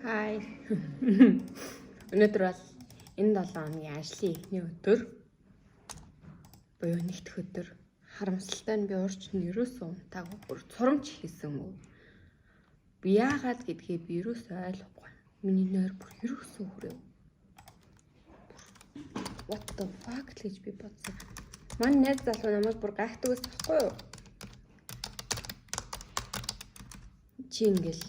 Хай. Өнөөдөр бол энэ 7 хоногийн ажлын эхний өдөр. Буюу нэгдүгээр өдөр. Харамсалтай нь би урьд нь ерөөсөө унтаагүй бүр цурамч хийсэн мүү. Би яагаад гэдгээ би ерөөсөө ойлгохгүй. Миний нойр бүр ерөөсөө хүрэв. What the fuck гэж би бодсон. Манай найз залуу намайг бүр гайхдаг байсан байхгүй юу? Чи ингээл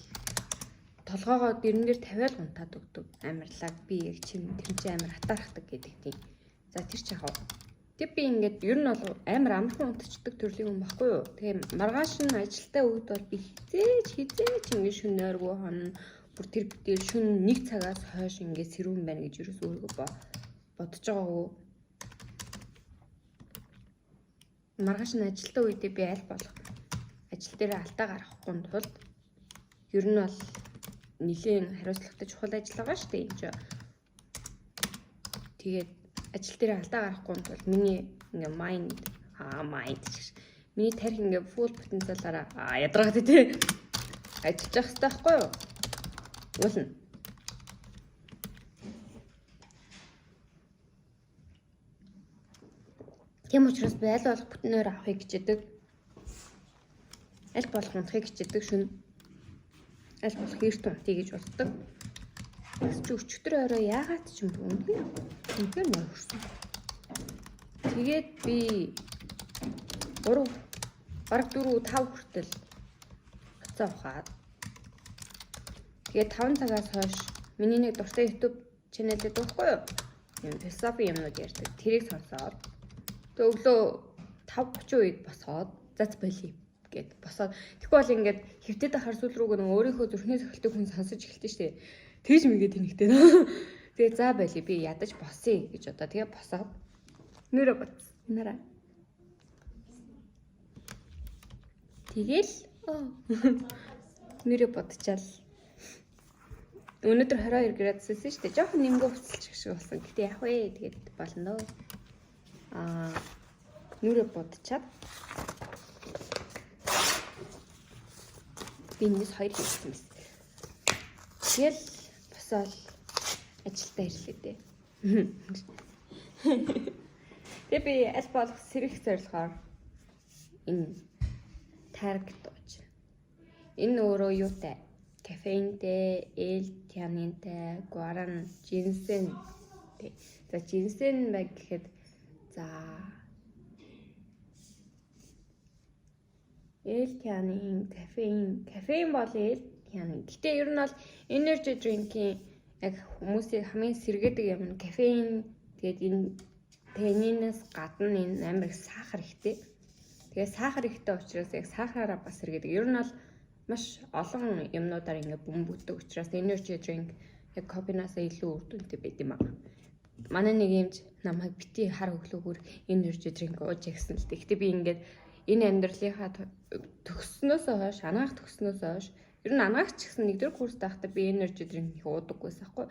толгоогоо дэрнээр тавиал унтаад өгдөг. Амарлаг би яг чинь тэр чинь амар хатаархдаг гэдэг тийм. За тэр чи яах вэ? Тэг би ингээд ер нь бол амар амархан унтчихдаг төрлийн хүн баггүй юу? Тэгээ маргааш нь ажилдаа өгд бол би хизээч ингээд шүн нойргүй хонно. Бүр тэр битэл шүн 1 цагаас хойш ингээд сэрүүн байна гэж ерөөс өөрийгөө бодож байгаагүй. Маргааш нь ажилдаа үедээ би аль болох ажил дээр алдаа гаргахгүй тулд ер нь бол нэлийн хариуцлагатай чухал ажил байгаа шүү дээ энэ ч. Тэгээд ажил дээр алдаа гарахгүй тул миний ингээ майнд гэж миний тарих ингээ фул потенциалаараа ядраад тий ажиллаж явах хэрэгтэй байхгүй юу? Уулна. Тийм учраас би аль болох бүтнээр авахыг хичээдэг. Аль болох унтахыг хичээдэг шүн. Аль болох эрт унтъя гэж боддог. Чи өчигдөр орой яагаад ч юм бэ? Үнэхээр нойрсон. Тэгээд би 3 бараг 4 5 хүртэл гацаа ухаад. Тэгээд 5 цагаас хойш миний нэг дуртай YouTube channel дээр дуухгүй юу? Юм философи юмнууд ярьдаг. Тэрийг сонсоод тэг өглөө 5:30 үед босоод зац болий гэд босоод тэгэхгүй бол ингээд хэвтээд ахаар сүүл рүүг нэг өөрийнхөө зүрхний сохилтыг хүн сонсож эхэлдэг штэ. Тэгж мэгээ тэнэгтэй нөө. Тэгээ за болий би ядаж босъё гэж одоо тэгээ босоод нэрэ бат. Нараа. Тэгэл нэрэ бодчаал. Өнөөдөр 22 градус байсан штэ. Жохон нэмгөө уцалчих шиг болсон. Гэтэ яах вэ? Тэгээд болно доо. Нүрэ бодчаад бинээс 2 хийсэн байсан. Тэгэл босоод ажилдаа ирлээ дээ. Тэгээ би аль болох сэрэх зорилгоор энэ таргт ууж. Энэ өөрөө юутай? Кофеинтэй, L-тианинтай, гуаран, жинсен. За жинсен баг гэхэд за L-тианин, кофеин бол L-тианин. Гэтэ ер нь бол energy drink-ийн яг хүмүүсийг хамгийн сэргээдэг юм нь кофеин. Тэгээд энэ тенинээс гадна энэ амар их сахар ихтэй. Тэгээд сахар ихтэй учраас яг сахараараа бас сэргээдэг. Ер нь бол маш олон юмнуудаар ингээ бөмбөгдөг учраас energy drink яг кофенаас илүү үр дүнтэй байд юм аа. Манай нэг юмч намайг бити хар өглөөгөр energy drink ууж гэсэн л дээ. Гэтэ би ингээд энэ амьдралынхаа төгснөөсөө хойш, анагаах төгснөөсөө хойш ер нь анаагч гэсэн 1-р курст байхдаа би energy drink уудаггүй байсан хгүй.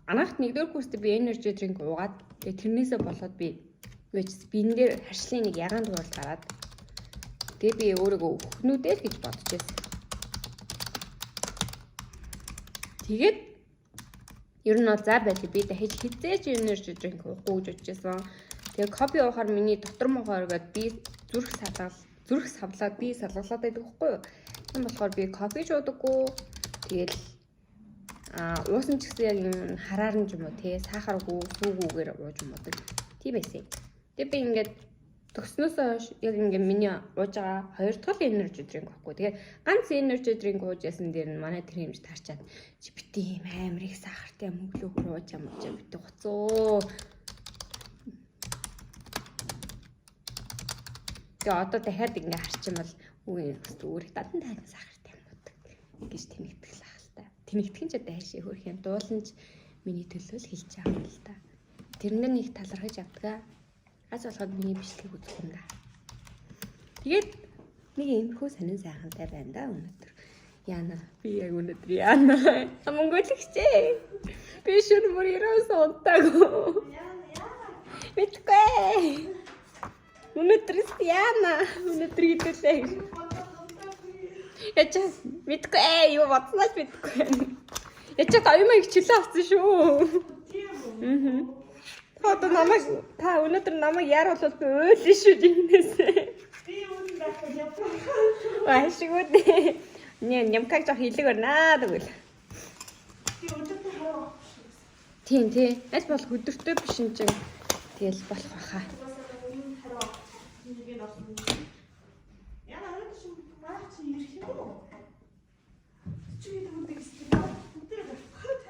Анаагт 1-р курст би energy drink уугаад тэгээ тэрнээсээ болоод би бин дээр харшлын нэг ягаан дуурал гараад тэгээ би өөрийгөө өхнүүдээ л гэж бодож байсан. Тэгээд ер нь бол за байли би дахиж хизээч energy drink уухгүй гэж бодчихсон. Тэгээ кофе уухаар миний дотор могоо оргоод би зүрх савлаад би салгалаад байдаг байхгүй юу? Тийм болохоор би кофе ч уудаггүй. Тэгэл уусан ч гэсэн яг юм хараар нь юм уу те сахаргүй сүүгүүгээр ууж юм уу. Тийм байсан. Тэгээ би ингээд төгснөөсөө хойш яг ингээд миний ууж байгаа 2 дахь energy drink байхгүй. Тэгээ ганц energy drink ууж ясан дээр нь манай тэр хэмж тарчаад чи бити юм амар их сахартай мөглөөр ууж юм уу бити гоцоо. Тэгээ одоо дахиад ингээ харчмал үгүй өөр их дадан тайван сахартай юмудаг гэж тэнэгдэх л ахaltaа. Тэнэгдэх нь ч одоо хайшаа хөрх юм дууланч миний төлөө л хэлж байгаа юм л да. Тэрнээ нэг талархаж авдгаа. Аз болоход миний бичлэг үзэх юм да. Тэгээд нэг иймэрхүү сонин сайхантай байна да өнөөдөр. Яна би яг өнөөдөр яна амгойлгчээ. Би шүн мөр ерөөсөө унтаагүй. Мэдгүй. Өнөөдөр яана өнөөдөр хэдүүлээ. Яч мэдгүй юу бодсооч мэдгүй. Ячаад оюумаа хичээлээ авсан шүү. Одоо намайг та өнөөдөр намайг яаруулвал би ойлно шүү гинээсээ. Би өнөө дахиад явах. Ашиггүй. Не, нямкаг жоо хилэг өрнаа тэгвэл. Би өдөртөө хараа. Тийм. Аль бол өдөртөө биш юм чинь тэгэл болох баха.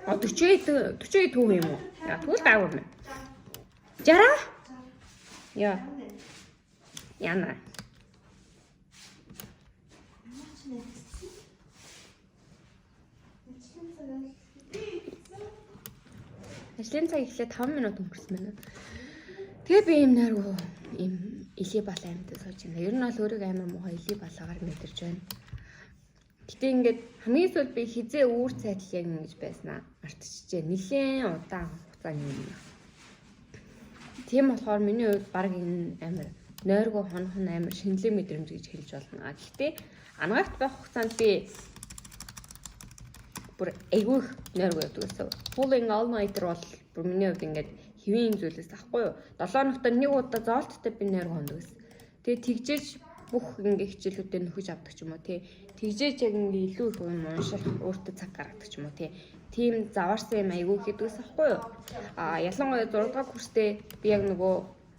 А 40 төв юм уу? Яа, тэгвэл гайвар мэ. 60? Яа. Яна. Ажлын цаг эхлээд 5 минут өнгөрсөн байна. Тэгээ би юм нэргөө им илий бал аймтад сууж байна. Ер нь бол өөрийгөө амар муухай илий балаагаар мэдэрч байна. Гэтэ ингээд хамгийн сүүл би хизээ үүр цайтал яг ингэж байснаа мартчихжээ. Нилээн удаан хугацааны юм. Тийм болохоор миний хувьд баг энэ амар нойргоо хонох нь амар шинэлэг мэдрэмж гэж хэлж болно. Гэхдээ ангаахт байх хугацаанд би бүр айгүйх нойргоо явдаг гэсэн. Pulling all nighter бол бүр миний хувьд ингээд хэвийн зүйлээс ахгүй юу. 7 ногтод нэг удаа зоолттой би нойргоо хондог гэсэн. Тэгээ тэгжээж бүх ингээ хичээлүүдэд нөхөж авдаг ч юм уу тий. Тэгжээж яг ингээ илүү их юм унших өөртөө цаг гаргадаг ч юм уу тий. Тийм заваарсан юм айгүй хийдгээс ахгүй юу. Ялангуяа 6 дугаар курстэй би яг нөгөө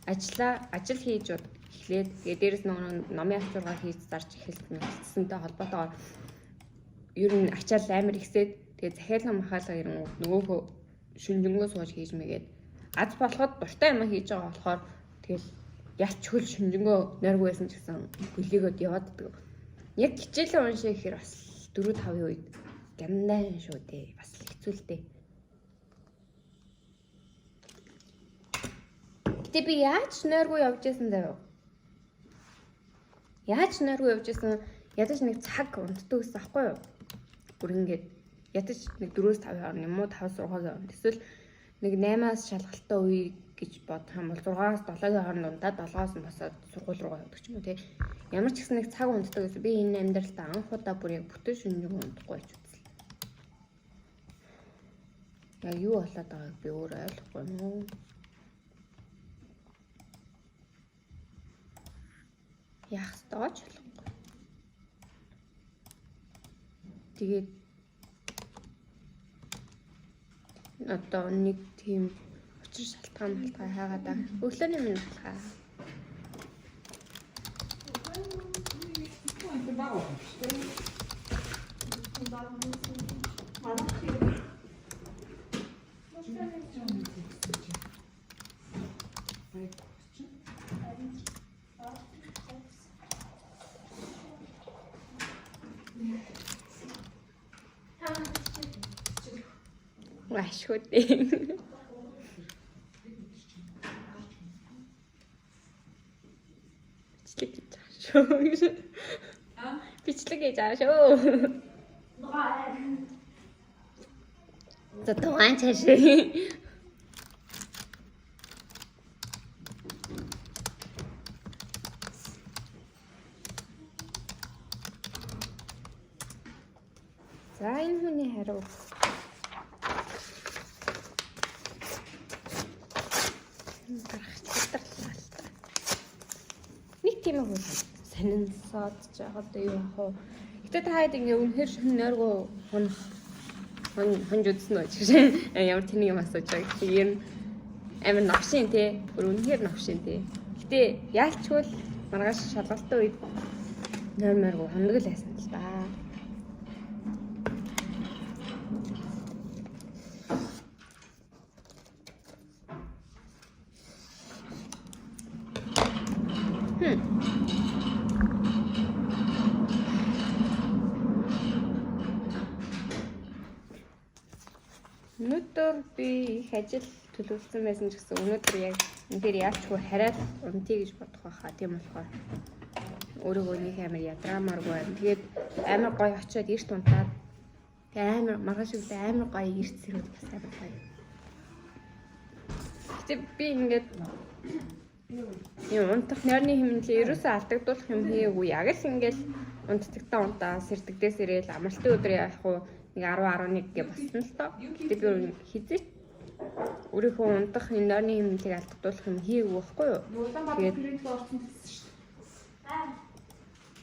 ажил хийж эхлээд тэгээ дээрэс нөгөө номын авчургаар хийж зарж эхэлсэнтэй холбоотойгоор ер нь ачаал амар ихсээд тэгээ захиалга махаалга ирэнгүүт нөгөөхөө шүнжэнгөө сууж хийж мэгээд аз болоход дуртай юм хийж байгаа болохоор тэгэл ялч хөл шүнжэнгөө нойргүй байсан ч гэсэн хөлийгөөд явааддаг. Яг хичээлээ уншаа гэхээр бас 4-5 үед гямдаа шүү дээ. Бас хэцүү л дээ. Гэтэ би яаж нойргүй явж байсан даа. Яаж нойргүй явж байсан ядаж нэг цаг унтдаг гэсэн аахгүй юу? Бүр ингээд ядаж нэг 4-5 хооронд юм уу 5-6 хооронд эсвэл нэг 8-аас шалгалттай үе гэж бодох юм бол 6-аас 7-гийн хооронд унтаад 7-аас нь босоод сургууль руу явдаг ч юм уу тий. Ямар ч гэсэн нэг цаг унтдаг гэсэн би энэ амьдралтаа анх удаа бүр яг бүтэн шөнөгүй унтахгүй байж үзлээ. Яг юу болоод байгааг би өөрөө ойлгохгүй юм уу? Яах ёстой ч болохгүй. Тэгээд одоо нэг тийм учир шалтгаан хайгаад байгаа. Өглөөний минь болохаа. Ашгүй. Бичлэг хийж байгаа шүү. За таван чашаа. За энэ хүний хариу. Нэг тийм үү санансаад жагаад юу яах вэ? Гэтэ та хэд ингээ үнэхээр шин нойргоо хонж үзсэн үү гэж ямар тэнийг юм асууж байгаа. Гэхдээ ер нь амар новшин тий. Бүр үнэхээр новшин тий. Гэтэ яалчгүй маргааш шалгалтын үед нойргоо хондог л байсан л да. Өнөөдөр би их ажил төлөвлөсөн байсан ч гэсэн өнөөдөр яг энэ яачгүй хараад унтъя гэж бодох байхаа. Тийм болохоор өөрийгөө нэг амар ядраамааргүй байна. Тэгээд амар гоё очиод эрт унтаад тэгээд амар маргааш үедээ амар гоё эрт сэрүүд бас амар гоё. Гэтэ би ингээд юм унтах нойрны хэмнэлээ ерөөсөө алдагдуулах юм хийгээгүй. Яг л ингээд унтдагтаа унтаа, сэрдэгдээс ирээл амралтын өдөр яах вэ? нэг 10-11 гэ болсон л доо. Гэтэ би хизээч өөрийнхөө ундах нойрны хэмнэлийг алдагдуулах юм хийгээгүй байхгүй юу? Тэгээд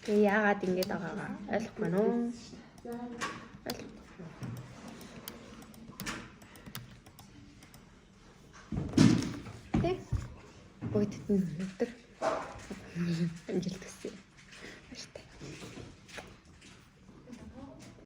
тэгээ яагаад ингэж байгаагаа ойлгохгүй байна уу? Тэг. Бүгд өнөдөр амжилт хүсье.